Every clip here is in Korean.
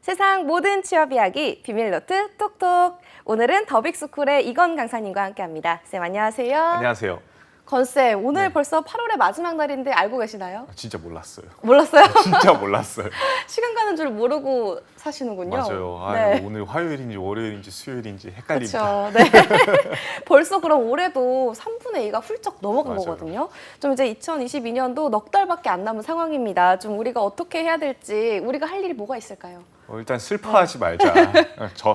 세상 모든 취업 이야기 비밀노트 톡톡. 오늘은 더빅스쿨의 이건 강사님과 함께합니다. 쌤 안녕하세요. 안녕하세요. 건쌤 오늘 네. 벌써 8월의 마지막 날인데 알고 계시나요? 진짜 몰랐어요. 몰랐어요? 진짜 몰랐어요. 시간 가는 줄 모르고 사시는군요. 맞아요. 네. 오늘 화요일인지 월요일인지 수요일인지 헷갈립니다. 그렇죠. 네. 벌써 그럼 올해도 3분의 2가 훌쩍 넘어간 맞아요. 거거든요. 좀 이제 2022년도 넉 달밖에 안 남은 상황입니다. 좀 우리가 어떻게 해야 될지, 우리가 할 일이 뭐가 있을까요? 일단 슬퍼하지 말자.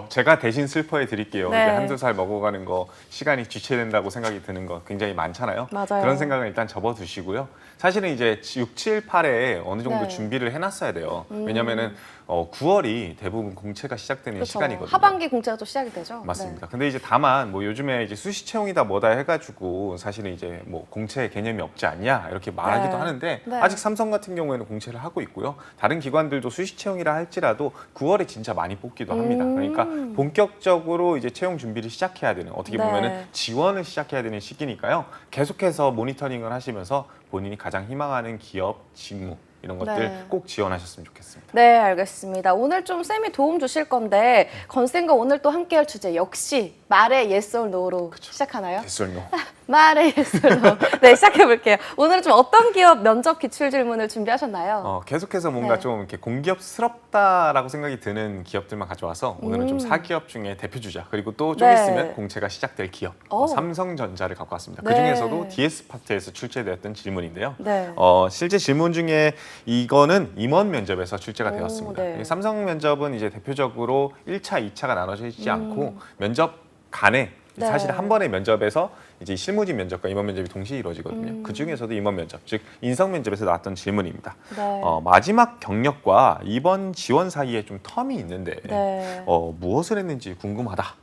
제가 대신 슬퍼해 드릴게요. 네. 한두 살 먹어가는 거 시간이 지체된다고 생각이 드는 거 굉장히 많잖아요. 맞아요. 그런 생각은 일단 접어두시고요. 사실은 이제 6, 7, 8에 어느 정도 네. 준비를 해놨어야 돼요. 왜냐면은 9월이 대부분 공채가 시작되는 그렇죠. 시간이거든요. 하반기 공채가 또 시작이 되죠. 맞습니다. 근데 이제 다만 뭐 요즘에 이제 수시 채용이다 뭐다 해가지고 사실은 이제 뭐 공채 개념이 없지 않냐 이렇게 말하기도 네. 하는데 네. 아직 삼성 같은 경우에는 공채를 하고 있고요. 다른 기관들도 수시 채용이라 할지라도 9월에 진짜 많이 뽑기도 합니다. 그러니까 본격적으로 이제 채용 준비를 시작해야 되는 어떻게 네. 보면은 지원을 시작해야 되는 시기니까요. 계속해서 모니터링을 하시면서 본인이 가장 희망하는 기업, 직무 이런 것들 네. 꼭 지원하셨으면 좋겠습니다. 네, 알겠습니다. 오늘 좀 쌤이 도움 주실 건데 건쌤과 오늘 또 함께할 주제 역시 말의 yes or no로 시작하나요? 됐어요. 말의 yes or no. 네, 시작해 볼게요. 오늘은 좀 어떤 기업 면접 기출 질문을 준비하셨나요? 계속해서 뭔가 네. 좀 이렇게 공기업스럽다라고 생각이 드는 기업들만 가져와서 오늘은 좀 4기업 중에 대표 주자 그리고 또 좀 네. 있으면 공채가 시작될 기업 오. 삼성전자를 갖고 왔습니다. 네. 그 중에서도 DS 파트에서 출제되었던 질문인데요. 네. 실제 질문 중에 이거는 임원 면접에서 출제가 오, 되었습니다. 네. 삼성 면접은 이제 대표적으로 1차, 2차가 나눠져 있지 않고 면접 간에 네. 사실 한 번의 면접에서 이제 실무진 면접과 임원 면접이 동시에 이루어지거든요. 그 중에서도 임원 면접, 즉 인성 면접에서 나왔던 질문입니다. 네. 마지막 경력과 이번 지원 사이에 좀 텀이 있는데 네. 무엇을 했는지 궁금하다.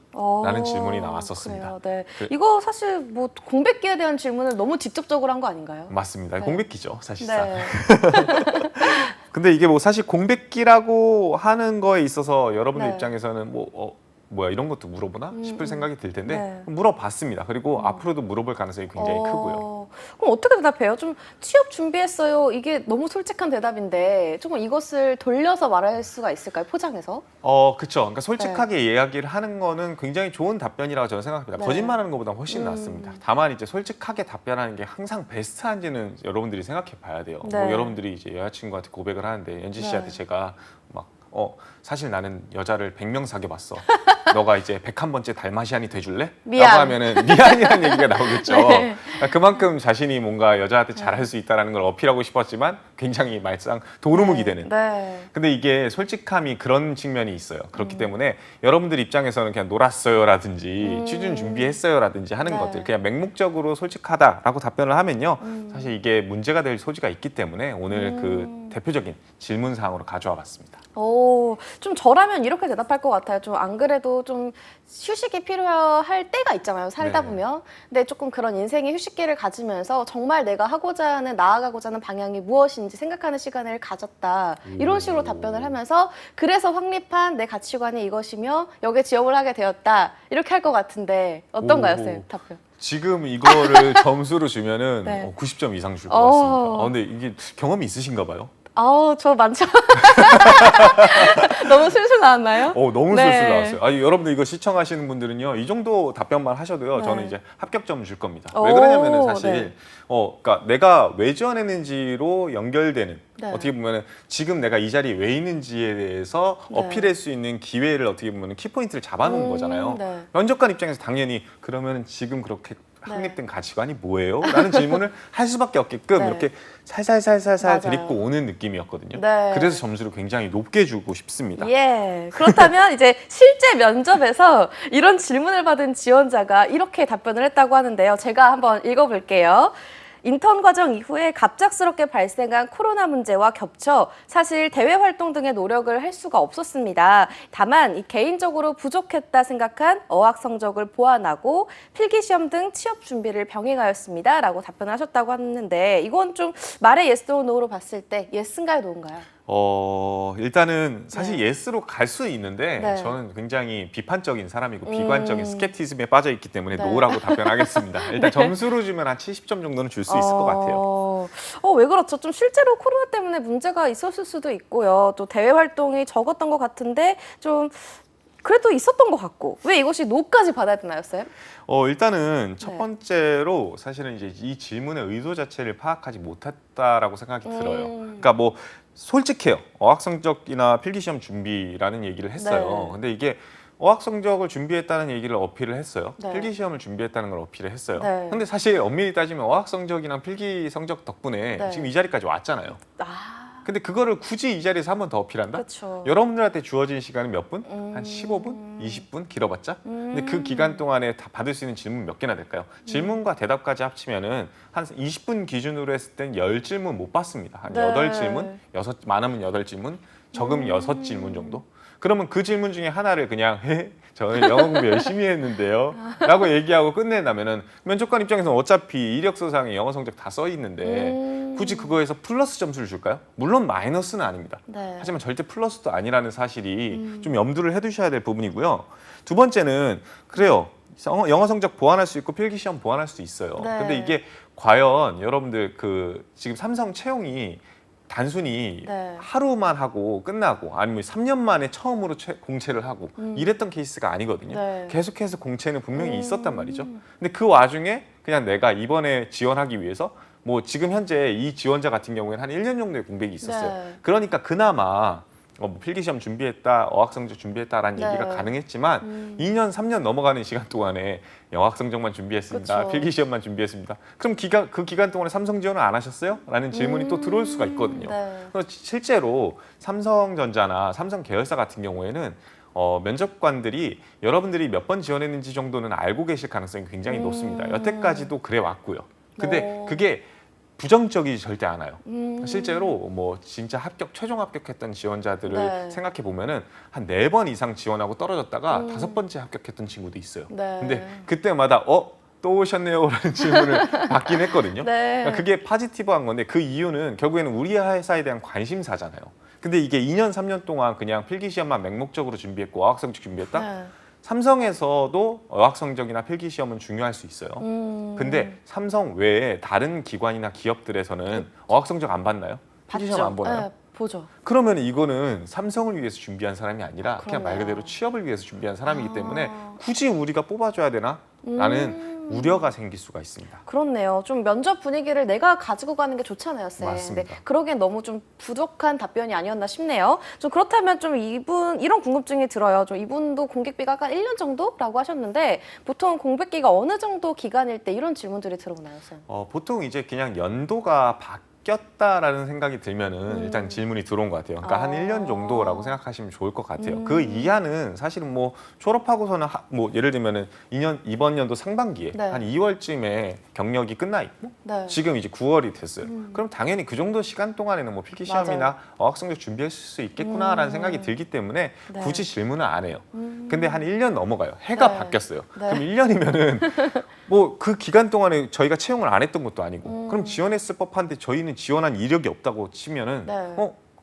라는 질문이 나왔었습니다. 그래요, 네. 그- 이거 사실 뭐 공백기에 대한 질문을 너무 직접적으로 한 거 아닌가요? 맞습니다. 네. 공백기죠, 사실상. 네. 근데 이게 뭐 사실 공백기라고 하는 거에 있어서 여러분들 네. 입장에서는 뭐야 이런 것도 물어보나 싶을 생각이 들 텐데 네. 물어봤습니다. 그리고 앞으로도 물어볼 가능성이 굉장히 크고요. 그럼 어떻게 대답해요? 좀 취업 준비했어요. 이게 너무 솔직한 대답인데 조금 이것을 돌려서 말할 수가 있을까요? 포장해서? 그렇죠. 그러니까 솔직하게 이야기를 하는 거는 굉장히 좋은 답변이라고 저는 생각합니다. 네. 거짓말하는 것보다 훨씬 낫습니다. 다만 이제 솔직하게 답변하는 게 항상 베스트한지는 여러분들이 생각해 봐야 돼요. 네. 뭐 여러분들이 이제 여자친구한테 고백을 하는데 연지 씨한테 네. 제가 막 사실 나는 여자를 100명 사귀어봤어. 너가 이제 101번째 달마시안이 돼줄래? 미안. 라고 하면은 미안이라는 얘기가 나오겠죠. 네. 그러니까 그만큼 자신이 뭔가 여자한테 잘할 수 있다는 걸 어필하고 싶었지만 굉장히 말상 도루묵이 되는. 네. 근데 이게 솔직함이 그런 측면이 있어요. 그렇기 때문에 여러분들 입장에서는 그냥 놀았어요라든지 취준 준비했어요라든지 하는 네. 것들 그냥 맹목적으로 솔직하다라고 답변을 하면요. 사실 이게 문제가 될 소지가 있기 때문에 오늘 그 대표적인 질문 사항으로 가져와 봤습니다. 좀 저라면 이렇게 대답할 것 같아요. 좀 안 그래도 좀 휴식이 필요할 때가 있잖아요. 살다 네. 보면. 근데 조금 그런 인생의 휴식기를 가지면서 정말 내가 하고자 하는, 나아가고자 하는 방향이 무엇인지 생각하는 시간을 가졌다. 이런 식으로 답변을 하면서 그래서 확립한 내 가치관이 이것이며 여기에 지원을 하게 되었다. 이렇게 할 것 같은데 어떤가요, 오. 쌤? 답변. 지금 이거를 점수로 주면은 네. 90점 이상 줄 것 같습니다. 근데 이게 경험이 있으신가 봐요? 저 많죠. 너무 술술 나왔나요? 너무 네. 술술 나왔어요. 아니, 여러분들 이거 시청하시는 분들은요, 이 정도 답변만 하셔도요, 네. 저는 이제 합격점 줄 겁니다. 왜 그러냐면은 사실, 네. 그러니까 내가 왜 지원했는지로 연결되는, 네. 어떻게 보면은 지금 내가 이 자리에 왜 있는지에 대해서 네. 어필할 수 있는 기회를 어떻게 보면은 키포인트를 잡아놓은 거잖아요. 네. 면접관 입장에서 당연히 그러면 지금 그렇게 확립된 가치관이 뭐예요? 라는 질문을 할 수밖에 없게끔 네. 이렇게 살살살살살 맞아요. 데리고 오는 느낌이었거든요. 네. 그래서 점수를 굉장히 높게 주고 싶습니다. 예. 그렇다면 이제 실제 면접에서 이런 질문을 받은 지원자가 이렇게 답변을 했다고 하는데요. 제가 한번 읽어볼게요. 인턴 과정 이후에 갑작스럽게 발생한 코로나 문제와 겹쳐 사실 대외 활동 등의 노력을 할 수가 없었습니다. 다만 개인적으로 부족했다 생각한 어학 성적을 보완하고 필기시험 등 취업 준비를 병행하였습니다. 라고 답변을 하셨다고 하는데 이건 좀 말의 yes or no로 봤을 때 yes인가요, no인가요? 일단은 사실 네. 예스로 갈 수 있는데 네. 저는 굉장히 비판적인 사람이고 비관적인 스캡티즘에 빠져 있기 때문에 노라고 답변하겠습니다. 일단 네. 점수로 주면 한 70점 정도는 줄 수 있을 것 같아요. 왜 그렇죠? 좀 실제로 코로나 때문에 문제가 있었을 수도 있고요. 또 대외 활동이 적었던 것 같은데 좀 그래도 있었던 것 같고 왜 이것이 노까지 받아야 되나요, 쌤? 일단은 첫 네. 번째로 사실은 이제 이 질문의 의도 자체를 파악하지 못했다라고 생각이 들어요. 음. 그러니까 뭐 솔직해요. 어학 성적이나 필기 시험 준비라는 얘기를 했어요. 네. 근데 이게 어학 성적을 준비했다는 얘기를 어필을 했어요. 네. 필기 시험을 준비했다는 걸 어필을 했어요. 네. 근데 사실 엄밀히 따지면 어학 성적이랑 필기 성적 덕분에 네. 지금 이 자리까지 왔잖아요. 근데 그거를 굳이 이 자리에서 한 번 더 어필한다? 그렇죠. 여러분들한테 주어진 시간은 몇 분? 한 15분? 20분? 길어봤자? 근데 그 기간 동안에 다 받을 수 있는 질문 몇 개나 될까요? 질문과 대답까지 합치면은 한 20분 기준으로 했을 땐 10질문 못 받습니다. 한 네. 8질문? 많으면 8질문? 적으면 6질문 정도? 그러면 그 질문 중에 하나를 그냥 저는 영어 공부 열심히 했는데요 라고 얘기하고 끝낸다면은 면접관 입장에서는 어차피 이력서상에 영어 성적 다 써 있는데 굳이 그거에서 플러스 점수를 줄까요? 물론 마이너스는 아닙니다. 네. 하지만 절대 플러스도 아니라는 사실이 좀 염두를 해두셔야 될 부분이고요. 두 번째는 그래요. 영어 성적 보완할 수 있고 필기 시험 보완할 수 있어요. 네. 근데 이게 과연 여러분들 지금 삼성 채용이 단순히 네. 하루만 하고 끝나고 아니면 3년 만에 처음으로 공채를 하고 이랬던 케이스가 아니거든요. 네. 계속해서 공채는 분명히 있었단 말이죠. 근데 그 와중에 그냥 내가 이번에 지원하기 위해서 뭐 지금 현재 이 지원자 같은 경우에는 한 1년 정도의 공백이 있었어요. 네. 그러니까 그나마 뭐 필기시험 준비했다, 어학성적 준비했다라는 네. 얘기가 가능했지만 2년, 3년 넘어가는 시간 동안에 영학성적만 준비했습니다. 그쵸. 필기시험만 준비했습니다. 그럼 그 기간 동안에 삼성 지원을 안 하셨어요? 라는 질문이 또 들어올 수가 있거든요. 네. 그래서 실제로 삼성전자나 삼성 계열사 같은 경우에는 면접관들이 여러분들이 몇 번 지원했는지 정도는 알고 계실 가능성이 굉장히 높습니다. 여태까지도 그래 왔고요. 근데 그게 부정적이지 절대 않아요. 실제로 뭐 진짜 최종 합격했던 지원자들을 네. 생각해 보면은 한 4번 이상 지원하고 떨어졌다가 5번째 합격했던 친구도 있어요. 네. 근데 그때마다 또 오셨네요라는 질문을 받긴 했거든요. 네. 그러니까 그게 포지티브한 건데 그 이유는 결국에는 우리 회사에 대한 관심사잖아요. 근데 이게 2년, 3년 동안 그냥 필기시험만 맹목적으로 준비했고 어학성적 준비했다? 네. 삼성에서도 어학성적이나 필기시험은 중요할 수 있어요. 근데 삼성 외에 다른 기관이나 기업들에서는 어학성적 안 받나요? 필기시험 안 보나요? 네, 보죠. 그러면 이거는 삼성을 위해서 준비한 사람이 아니라 그냥 말 그러네요. 그대로 취업을 위해서 준비한 사람이기 때문에 굳이 우리가 뽑아줘야 되나? 라는 우려가 생길 수가 있습니다. 그렇네요. 좀 면접 분위기를 내가 가지고 가는 게 좋잖아요, 쌤. 맞습니다. 근데 그러기엔 너무 좀 부족한 답변이 아니었나 싶네요. 좀 그렇다면 좀 이런 궁금증이 들어요. 좀 이분도 공백기가 한 1년 정도라고 하셨는데 보통 공백기가 어느 정도 기간일 때 이런 질문들이 들어오나요, 쌤? 보통 이제 그냥 연도가 바뀌었다라는 생각이 들면은 일단 질문이 들어온 것 같아요. 그러니까 한 1년 정도라고 생각하시면 좋을 것 같아요. 그 이하는 사실은 뭐 졸업하고서는 뭐 예를 들면은 이번 연도 상반기에 네. 한 2월쯤에 경력이 끝나 있고 네. 지금 이제 9월이 됐어요. 그럼 당연히 그 정도 시간 동안에는 뭐 필기 시험이나 어학성적 준비할 수 있겠구나라는 생각이 들기 때문에 네. 굳이 질문을 안 해요. 근데 한 1년 넘어가요. 해가 네. 바뀌었어요. 네. 그럼 1년이면은 뭐 그 기간 동안에 저희가 채용을 안 했던 것도 아니고 그럼 지원했을 법한데 저희는 지원한 이력이 없다고 치면은 네.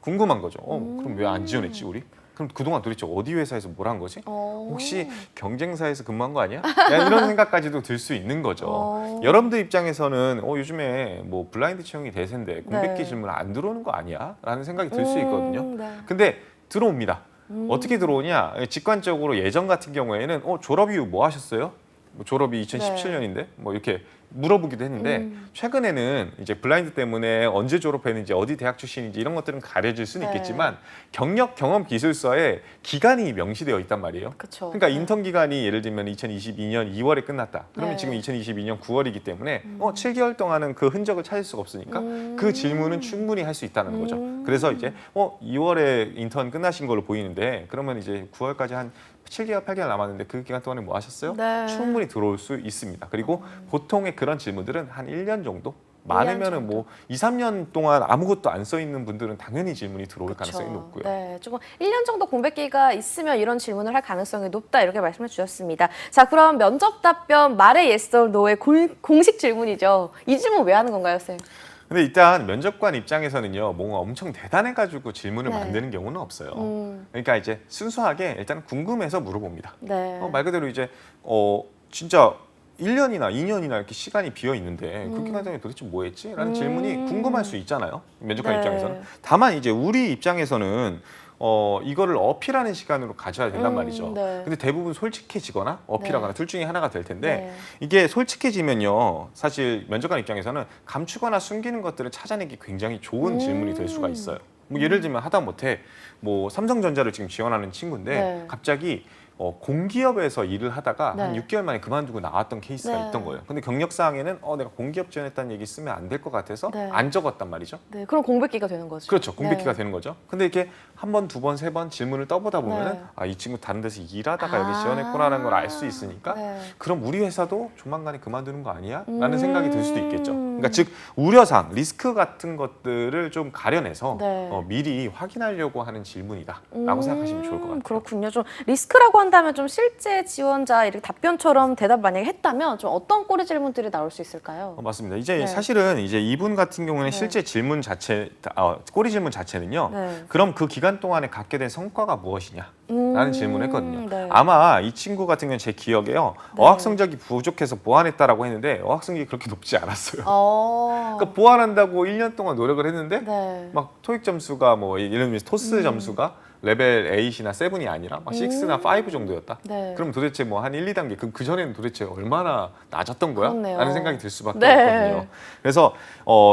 궁금한 거죠. 그럼 왜 안 지원했지 우리? 그럼 그동안 도대체 어디 회사에서 뭘 한 거지? 혹시 경쟁사에서 근무한 거 아니야? 이런 생각까지도 들 수 있는 거죠. 여러분들 입장에서는 요즘에 뭐 블라인드 채용이 대세인데 공백기 네. 질문 안 들어오는 거 아니야? 라는 생각이 들 수 있거든요. 네. 근데 들어옵니다. 어떻게 들어오냐? 직관적으로 예전 같은 경우에는 졸업 이후 뭐 하셨어요? 뭐 졸업이 2017년인데 뭐 이렇게 물어보기도 했는데 최근에는 이제 블라인드 때문에 언제 졸업했는지 어디 대학 출신인지 이런 것들은 가려질 수는 네. 있겠지만 경력 경험 기술서에 기간이 명시되어 있단 말이에요. 그쵸. 그러니까 네. 인턴 기간이 예를 들면 2022년 2월에 끝났다. 그러면 네. 지금 2022년 9월이기 때문에 7개월 동안은 그 흔적을 찾을 수가 없으니까 그 질문은 충분히 할 수 있다는 거죠. 그래서 이제 2월에 인턴 끝나신 걸로 보이는데 그러면 이제 9월까지 한 7개월, 8개월 남았는데 그 기간 동안에 뭐 하셨어요? 네. 충분히 들어올 수 있습니다. 그리고 보통의 그런 질문들은 한 1년 정도? 많으면은 뭐 2, 3년 동안 아무것도 안 써 있는 분들은 당연히 질문이 들어올 가능성이 높고요. 네, 조금 1년 정도 공백기가 있으면 이런 질문을 할 가능성이 높다 이렇게 말씀해 주셨습니다. 자, 그럼 면접 답변 말의 yes or no의 공식 질문이죠. 이 질문 왜 하는 건가요, 쌤? 근데 일단 면접관 입장에서는요, 뭔가 엄청 대단해가지고 질문을 네. 만드는 경우는 없어요. 그러니까 이제 순수하게 일단 궁금해서 물어봅니다. 네. 말 그대로 이제 진짜 1년이나 2년이나 이렇게 시간이 비어 있는데 그 기간 동안에 도대체 뭐 했지? 라는 질문이 궁금할 수 있잖아요. 면접관 네. 입장에서는. 다만 이제 우리 입장에서는 이거를 어필하는 시간으로 가져야 된단 말이죠. 네. 근데 대부분 솔직해지거나 어필하거나 네. 둘 중에 하나가 될 텐데 네. 이게 솔직해지면요. 사실 면접관 입장에서는 감추거나 숨기는 것들을 찾아내기 굉장히 좋은 질문이 될 수가 있어요. 뭐 예를 들면 하다못해 뭐 삼성전자를 지금 지원하는 친구인데 네. 갑자기 공기업에서 일을 하다가 네. 한 6개월 만에 그만두고 나왔던 케이스가 네. 있던 거예요. 근데 경력사항에는 내가 공기업 지원했다는 얘기 쓰면 안 될 것 같아서 네. 안 적었단 말이죠. 네, 그럼 공백기가 되는 거죠. 그렇죠. 공백기가 네. 되는 거죠. 근데 이렇게 한 번, 두 번, 세 번 질문을 떠보다 보면은 네. 이 친구 다른 데서 일하다가 여기 지원했구나라는 걸 알 수 있으니까 네. 그럼 우리 회사도 조만간에 그만두는 거 아니야? 라는 생각이 들 수도 있겠죠. 음. 그러니까 즉 우려사항, 리스크 같은 것들을 좀 가려내서 네. 미리 확인하려고 하는 질문이다라고 생각하시면 좋을 것 같아요. 그렇군요. 좀 리스크라고 한다면 좀 실제 지원자 이렇게 답변처럼 대답 만약에 했다면 좀 어떤 꼬리 질문들이 나올 수 있을까요? 맞습니다. 이제 네. 사실은 이제 이분 같은 경우에는 네. 실제 질문 자체, 꼬리 질문 자체는요. 네. 그럼 그 기간 동안에 갖게 된 성과가 무엇이냐? 라는 질문을 했거든요. 네. 아마 이 친구 같은 경우는 제 기억에요. 네. 어학 성적이 부족해서 보완했다라고 했는데 어학 성적이 그렇게 높지 않았어요. 그러니까 보완한다고 1년 동안 노력을 했는데 네. 막 토익 점수가 뭐 예를 들면 토스 점수가 레벨 8이나 7이 아니라 막 6나 5 정도였다. 네. 그럼 도대체 뭐 한 1, 2단계 그 전에는 도대체 얼마나 낮았던 거야? 그렇네요. 라는 생각이 들 수밖에 네. 없거든요. 그래서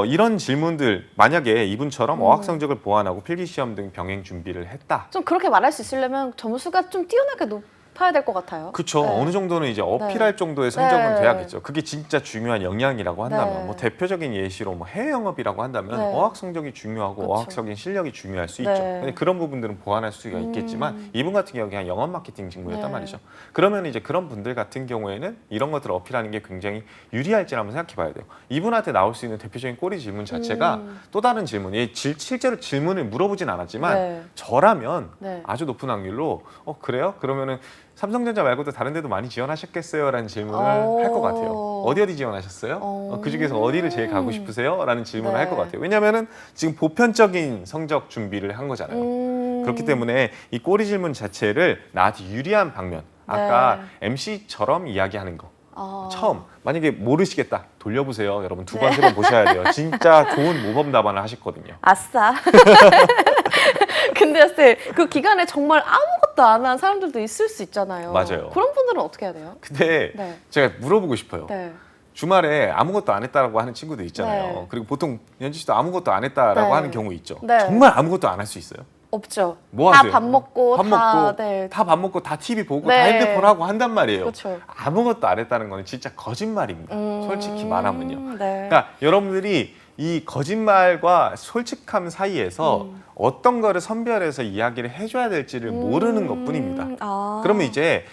이런 질문들 만약에 이분처럼 어학 성적을 보완하고 필기 시험 등 병행 준비를 했다. 좀 그렇게 말할 수 있으려면 점수가 좀 뛰어나게 높아야 될 것 같아요. 그렇죠. 네. 어느 정도는 이제 어필할 네. 정도의 성적은 네. 돼야겠죠. 그게 진짜 중요한 역량이라고 한다면 네. 뭐 대표적인 예시로 뭐 해외 영업이라고 한다면 네. 어학 성적이 중요하고 그쵸. 어학적인 실력이 중요할 수 네. 있죠. 근데 그런 부분들은 보완할 수가 있겠지만 이분 같은 경우는 그냥 영업 마케팅 직무였단 네. 말이죠. 그러면 이제 그런 분들 같은 경우에는 이런 것들을 어필하는 게 굉장히 유리할지 한번 생각해 봐야 돼요. 이분한테 나올 수 있는 대표적인 꼬리 질문 자체가 또 다른 질문, 실제로 질문을 물어보진 않았지만 네. 저라면 네. 아주 높은 확률로 그래요? 그러면은 삼성전자 말고도 다른 데도 많이 지원하셨겠어요? 라는 질문을 할 것 같아요. 어디 지원하셨어요? 그 중에서 어디를 제일 가고 싶으세요? 라는 질문을 네. 할 것 같아요. 왜냐하면은 지금 보편적인 성적 준비를 한 거잖아요. 그렇기 때문에 이 꼬리 질문 자체를 나한테 유리한 방면, 아까 MC처럼 이야기하는 거. 처음 만약에 모르시겠다 돌려보세요. 여러분 두 번 세 번 보셔야 돼요. 진짜 좋은 모범 답안을 하셨거든요. 아싸. 근데 쌤, 그 기간에 정말 아무것도 안 한 사람들도 있을 수 있잖아요. 맞아요. 그런 분들은 어떻게 해야 돼요? 근데 네. 제가 물어보고 싶어요. 네. 주말에 아무것도 안 했다라고 하는 친구들 있잖아요. 네. 그리고 보통 연지 씨도 아무것도 안 했다라고 네. 하는 경우 있죠. 네. 정말 아무것도 안 할 수 있어요. 없죠. 뭐 다 하세요? 밥 먹고 밥 다 먹고 네. 다 밥 먹고 다 TV 보고 네. 다 핸드폰 하고 한단 말이에요. 그렇죠. 아무것도 안 했다는 거는 진짜 거짓말입니다. 솔직히 말하면요. 네. 그러니까 여러분들이 이 거짓말과 솔직함 사이에서 어떤 거를 선별해서 이야기를 해줘야 될지를 모르는 것뿐입니다. 그러면 이제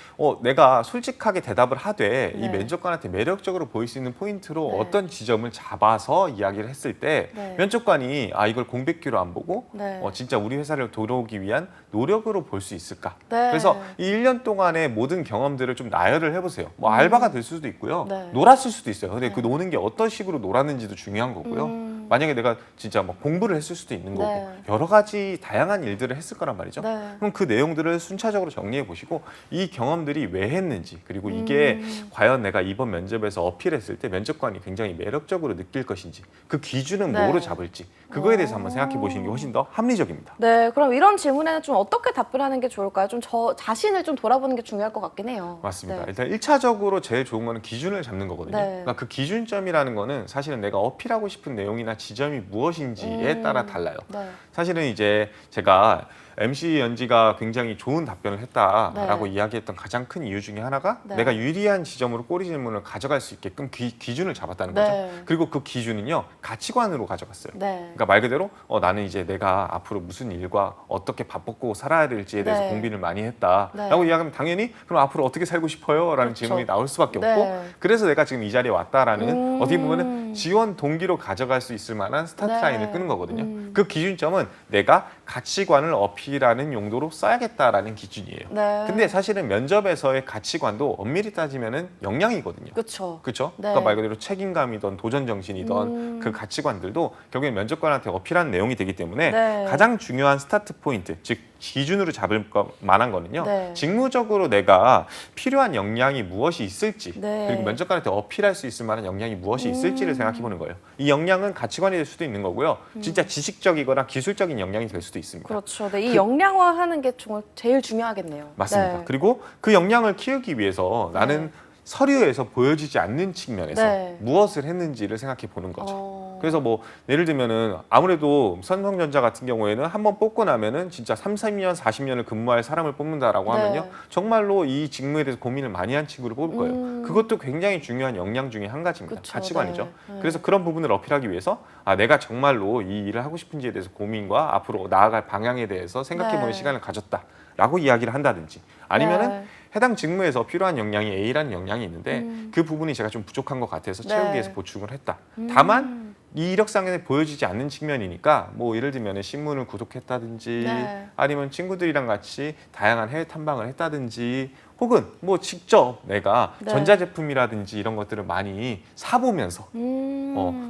내가 솔직하게 대답을 하되 이 네. 면접관한테 매력적으로 보일 수 있는 포인트로 네. 어떤 지점을 잡아서 이야기를 했을 때 네. 면접관이 이걸 공백기로 안 보고 네. 진짜 우리 회사를 들어오기 위한 노력으로 볼 수 있을까? 네. 그래서 이 1년 동안의 모든 경험들을 좀 나열을 해보세요. 뭐 알바가 될 수도 있고요. 네. 놀았을 수도 있어요. 근데 네. 그 노는 게 어떤 식으로 놀았는지도 중요한 거고요. 만약에 내가 진짜 막 공부를 했을 수도 있는 거고 네. 여러 가지 다양한 일들을 했을 거란 말이죠. 네. 그럼 그 내용들을 순차적으로 정리해 보시고 이 경험들이 왜 했는지 그리고 이게 과연 내가 이번 면접에서 어필했을 때 면접관이 굉장히 매력적으로 느낄 것인지 그 기준은 네. 뭐로 잡을지 그거에 대해서 한번 생각해 보시는 게 훨씬 더 합리적입니다. 네, 그럼 이런 질문에는 좀 어떻게 답변하는 게 좋을까요? 좀 저 자신을 좀 돌아보는 게 중요할 것 같긴 해요. 맞습니다. 네. 일단 1차적으로 제일 좋은 거는 기준을 잡는 거거든요. 네. 그러니까 그 기준점이라는 거는 사실은 내가 어필하고 싶은 내용이나 지점이 무엇인지에 따라 달라요. 네. 사실은 이제 제가 MC 연지가 굉장히 좋은 답변을 했다라고 이야기했던 가장 큰 이유 중에 하나가 네. 내가 유리한 지점으로 꼬리 질문을 가져갈 수 있게끔 기준을 잡았다는 네. 거죠. 그리고 그 기준은요 가치관으로 가져갔어요. 네. 그러니까 말 그대로 나는 이제 내가 앞으로 무슨 일과 어떻게 밥 먹고 살아야 될지에 대해서 네. 고민을 많이 했다라고 네. 이야기하면 당연히 그럼 앞으로 어떻게 살고 싶어요? 라는 그렇죠. 질문이 나올 수밖에 네. 없고 그래서 내가 지금 이 자리에 왔다라는 어떻게 보면은 지원 동기로 가져갈 수 있을 만한 스타트 네. 라인을 끄는 거거든요. 그 기준점은 내가 가치관을 어필하는 용도로 써야겠다라는 기준이에요. 네. 근데 사실은 면접에서의 가치관도 엄밀히 따지면은 역량이거든요. 그렇죠. 그렇죠? 네. 그러니까 말 그대로 책임감이든 도전 정신이든 그 가치관들도 결국엔 면접관한테 어필하는 내용이 되기 때문에 네. 가장 중요한 스타트 포인트, 즉 기준으로 잡을 만한 거는요. 네. 직무적으로 내가 필요한 역량이 무엇이 있을지 네. 그리고 면접관한테 어필할 수 있을 만한 역량이 무엇이 있을지를 생각해 보는 거예요. 이 역량은 가치관이 될 수도 있는 거고요. 진짜 지식적이거나 기술적인 역량이 될 수도 있습니다. 그렇죠. 네, 이 역량화하는 게 정말 제일 중요하겠네요. 맞습니다. 네. 그리고 그 역량을 키우기 위해서 나는 서류에서 보여지지 않는 측면에서 네. 무엇을 했는지를 생각해 보는 거죠. 어... 그래서 뭐 예를 들면은 아무래도 삼성전자 같은 경우에는 한번 뽑고 나면은 진짜 30년, 40년을 근무할 사람을 뽑는다라고 네. 하면요. 정말로 이 직무에 대해서 고민을 많이 한 친구를 뽑을 거예요. 그것도 굉장히 중요한 역량 중에 한 가지입니다. 그쵸, 가치관이죠. 네. 그래서 그런 부분을 어필하기 위해서 아, 내가 정말로 이 일을 하고 싶은지에 대해서 고민과 앞으로 나아갈 방향에 대해서 생각해 보는 네. 시간을 가졌다라고 이야기를 한다든지 아니면은 네. 해당 직무에서 필요한 역량이 A라는 역량이 있는데 그 부분이 제가 좀 부족한 것 같아서 채우기 네. 위해서 보충을 했다. 다만 이 이력상에 보여지지 않는 측면이니까 뭐 예를 들면 신문을 구독했다든지 네. 아니면 친구들이랑 같이 다양한 해외 탐방을 했다든지 혹은 뭐 직접 내가 네. 전자제품이라든지 이런 것들을 많이 사보면서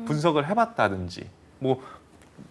분석을 해봤다든지 뭐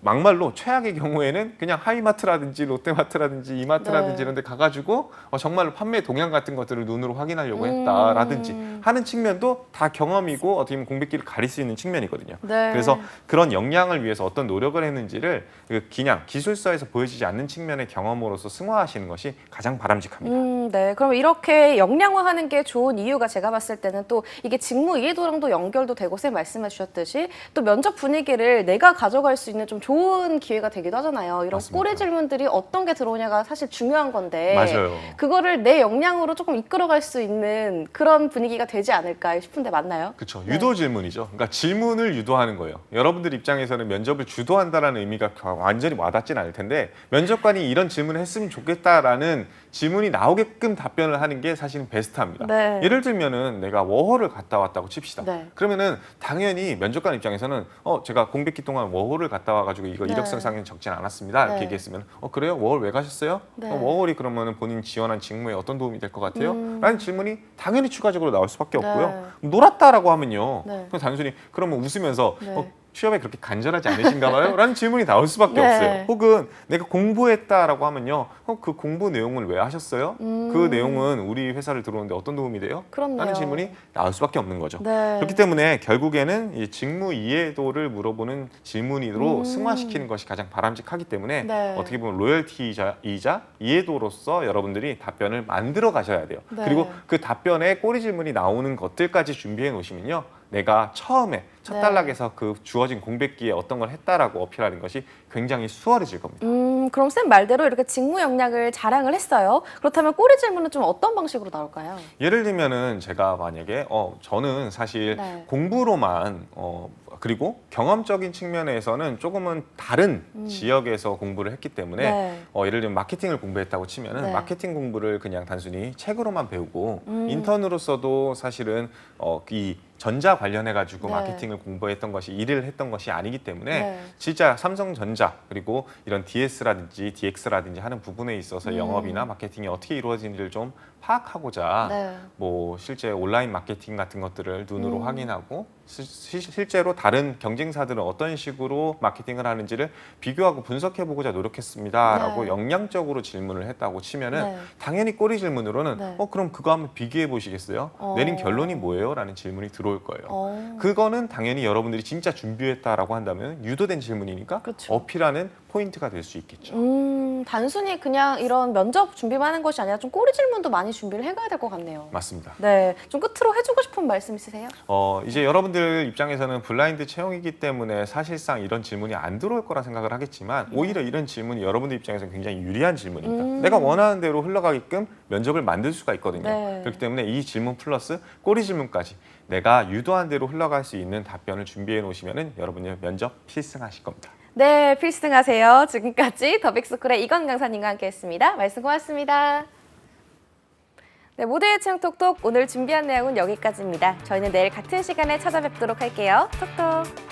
막말로 최악의 경우에는 그냥 하이마트라든지 롯데마트라든지 이마트라든지 네. 이런 데 가가지고 정말로 판매 동향 같은 것들을 눈으로 확인하려고 했다라든지 하는 측면도 다 경험이고 어떻게 보면 공백기를 가릴 수 있는 측면이거든요. 네. 그래서 그런 역량을 위해서 어떤 노력을 했는지를 그냥 기술서에서 보여지지 않는 측면의 경험으로서 승화하시는 것이 가장 바람직합니다. 네. 그럼 이렇게 역량화하는 게 좋은 이유가 제가 봤을 때는 또 이게 직무 이해도랑도 연결도 되고 쌤 말씀해 주셨듯이 또 면접 분위기를 내가 가져갈 수 있는 좀 좋은 기회가 되기도 하잖아요. 이런 맞습니다. 꼬리 질문들이 어떤 게 들어오냐가 사실 중요한 건데 맞아요. 그거를 내 역량으로 조금 이끌어갈 수 있는 그런 분위기가 되지 않을까 싶은데 맞나요? 그렇죠. 네. 유도 질문이죠. 그러니까 질문을 유도하는 거예요. 여러분들 입장에서는 면접을 주도한다라는 의미가 완전히 와닿진 않을 텐데 면접관이 이런 질문을 했으면 좋겠다라는 질문이 나오게끔 답변을 하는 게 사실은 베스트합니다. 네. 예를 들면은 내가 워홀을 갔다 왔다고 칩시다. 네. 그러면은 당연히 면접관 입장에서는 제가 공백기 동안 워홀을 갔다 와가지고 이거 네. 이력서상에 적진 않았습니다. 이렇게 네. 얘기했으면 그래요? 워홀 왜 가셨어요? 네. 워홀이 그러면은 본인 지원한 직무에 어떤 도움이 될 것 같아요? 라는 질문이 당연히 추가적으로 나올 수밖에 없고요. 놀았다라고 하면요. 네. 그냥 단순히 그러면 웃으면서 네. 취업에 그렇게 간절하지 않으신가 봐요? 라는 질문이 나올 수밖에 네. 없어요. 혹은 내가 공부했다라고 하면요. 그 공부 내용을 왜 하셨어요? 그 내용은 우리 회사를 들어오는데 어떤 도움이 돼요? 그렇네요. 라는 질문이 나올 수밖에 없는 거죠. 네. 그렇기 때문에 결국에는 이 직무 이해도를 물어보는 질문으로 승화시키는 것이 가장 바람직하기 때문에 네. 어떻게 보면 로열티이자 이해도로서 여러분들이 답변을 만들어 가셔야 돼요. 네. 그리고 그 답변에 꼬리 질문이 나오는 것들까지 준비해 놓으시면요. 내가 처음에 첫 네. 단락에서 그 주어진 공백기에 어떤 걸 했다라고 어필하는 것이 굉장히 수월해질 겁니다. 그럼 쌤 말대로 이렇게 직무 역량을 자랑을 했어요. 그렇다면 꼬리 질문은 좀 어떤 방식으로 나올까요? 예를 들면은 제가 만약에 저는 사실 네. 공부로만 그리고 경험적인 측면에서는 조금은 다른 지역에서 공부를 했기 때문에 네. 예를 들면 마케팅을 공부했다고 치면은 네. 마케팅 공부를 그냥 단순히 책으로만 배우고 인턴으로서도 사실은 이 전자 관련해 가지고 네. 마케팅을 공부했던 것이 일을 했던 것이 아니기 때문에 네. 진짜 삼성전자 그리고 이런 DS라든지 DX라든지 하는 부분에 있어서 영업이나 마케팅이 어떻게 이루어지는지를 좀 파악하고자 네. 뭐 실제 온라인 마케팅 같은 것들을 눈으로 확인하고 실제로 다른 경쟁사들은 어떤 식으로 마케팅을 하는지를 비교하고 분석해보고자 노력했습니다라고 네. 역량적으로 질문을 했다고 치면은 네. 당연히 꼬리 질문으로는 네. 그럼 그거 한번 비교해 보시겠어요? 내린 결론이 뭐예요? 라는 질문이 들어올 거예요. 그거는 당연히 여러분들이 진짜 준비했다라고 한다면 유도된 질문이니까 그쵸. 어필하는 포인트가 될 수 있겠죠. 단순히 그냥 이런 면접 준비만 하는 것이 아니라 좀 꼬리 질문도 많이 준비를 해가야 될 것 같네요. 맞습니다. 네, 좀 끝으로 해주고 싶은 말씀 있으세요? 이제 여러분들 입장에서는 블라인드 채용이기 때문에 사실상 이런 질문이 안 들어올 거라 생각을 하겠지만 오히려 이런 질문이 여러분들 입장에서는 굉장히 유리한 질문입니다. 내가 원하는 대로 흘러가게끔 면접을 만들 수가 있거든요. 네. 그렇기 때문에 이 질문 플러스 꼬리 질문까지 내가 유도한 대로 흘러갈 수 있는 답변을 준비해 놓으시면 여러분의 면접 필승하실 겁니다. 네, 필승하세요. 지금까지 더빅스쿨의 이건 강사님과 함께했습니다. 말씀 고맙습니다. 네, 모두의 채용 톡톡 오늘 준비한 내용은 여기까지입니다. 저희는 내일 같은 시간에 찾아뵙도록 할게요. 톡톡.